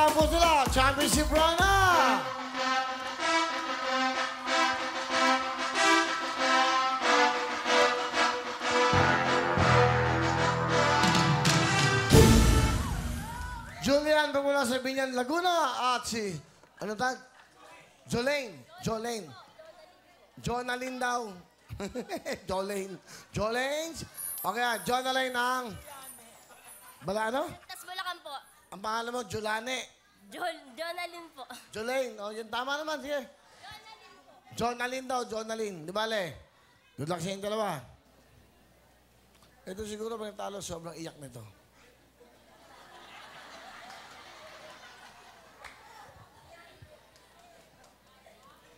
na po sila. Championship round na! Julian mula sa Binyan, Laguna at si, ano tag? Jolene. Jonalyn daw. Jolene. Okay, Jonalyn ang... Bala ano? Tas Bulacan po. Ang pangalan mo, Jolane. Jonalyn po. Jolene. O, yun tama naman. Sige. Jonalyn daw, Jonalyn. Di bale? Good luck sa inyong dalawa. Ito siguro pag natalo, sobrang iyak nito.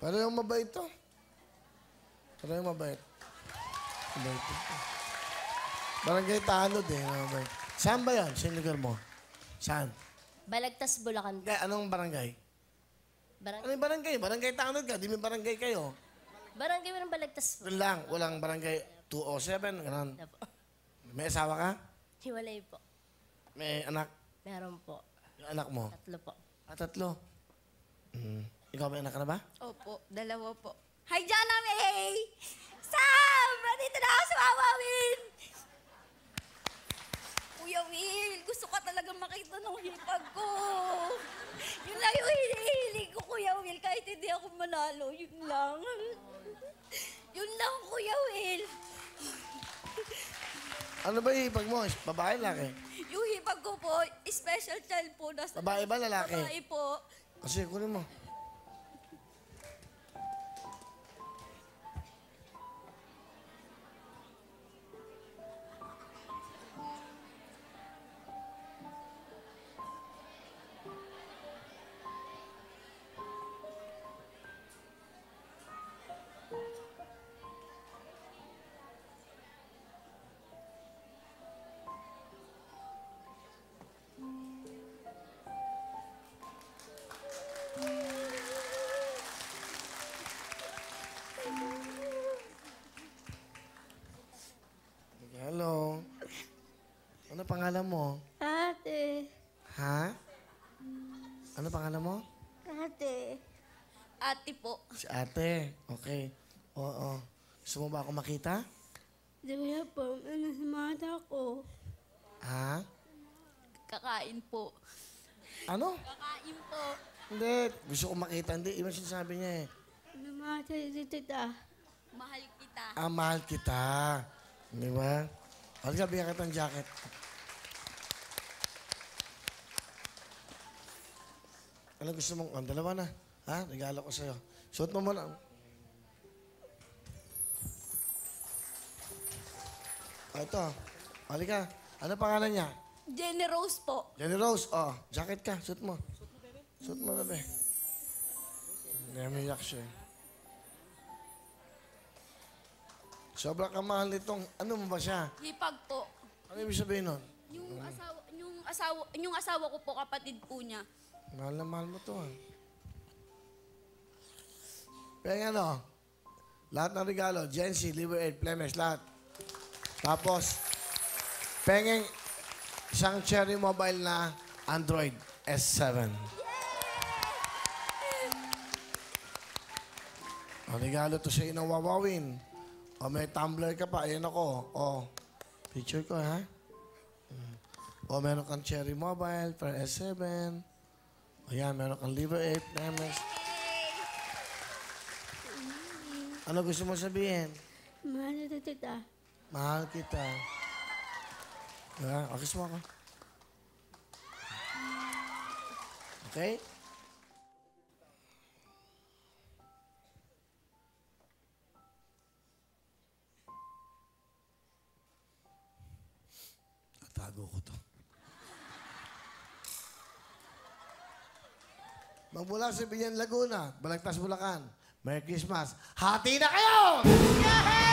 Pero yung mabait to. Pero yung mabait. Mabait ito. Barangay Tanod eh. Mabait. Saan ba yan? Saan lugar mo? Saan? Balagtas, Bulacan po. Anong barangay? Ano yung barangay? Barangay Tanod ka. Di may barangay kayo. Barangay mo ng Balagtas po. Doon lang. Walang barangay 207. Ganun. Wala po. May asawa ka? Hiwalay po. May anak? Meron po. Yung anak mo? 3 po. Tatlo. Ikaw may anak ka na ba? Opo, 2 po. Hi, Jana May! Sam! Nandito na ako sa Mama Will! Kuya Will, gusto ka talaga makita ng hipag ko. Yun lang yung hinihiling ko, Kuya Will, kahit hindi ako manalo. Yun lang. Yun lang, Kuya Will. Ano ba yung hipag mo? Babae, lalaki? Yung hipag ko po, special child po. Babae ba, lalaki? Babae po. Kasi kunin mo. Hello. Ano pangalan mo? Ate. Ha? Ano pangalan mo? Ate. Ate po. Si ate. Okay. Oo. Gusto mo ba ako makita? Diba po, ano sa mata ko? Ha? Kakain po. Ano? Kakain po. Hindi. Gusto ko makita. Hindi. Iba sinasabi niya eh. Namata tita. Mahal kita. Ah, mahal kita. Di ba? Halika, bigyan kita ng jacket. Ano gusto mong... Ang dalawa na. Ha? Regalo ko sa'yo. Suot mo muna. Ito. Halika. Ano pangalan niya? Jenny Rose po. Jenny Rose. Oh, jacket ka. Suot mo. Suot mo, bebe. Namiyak siya. Sobrang kamahal nitong... Ano mo ba siya? Hipag po. Ano ibig sabihin nun? Yung asawa ko po, kapatid po niya. Mahal na mahal mo to, ha? Pero ano, lahat ng regalo, Gency, Liver 8, Plemesh, lahat. Tapos, pengeng isang Cherry Mobile na Android S7. Ang regalo to sa inang wawawin. O may tumbler ka pa, ayan ako. O, picture ko, ha? O meron kang Cherry Mobile for S7. Ayan, meron kang Liver 8, Plemesh. Ano gusto mo sabihin? Mahal na tita. Mahal kita. Akis mo ako. Okay? Tatago ko to. Magmula sa Binyan, Laguna, Balagtas, Bulacan. Merry Christmas. Hati na kayo! Yay!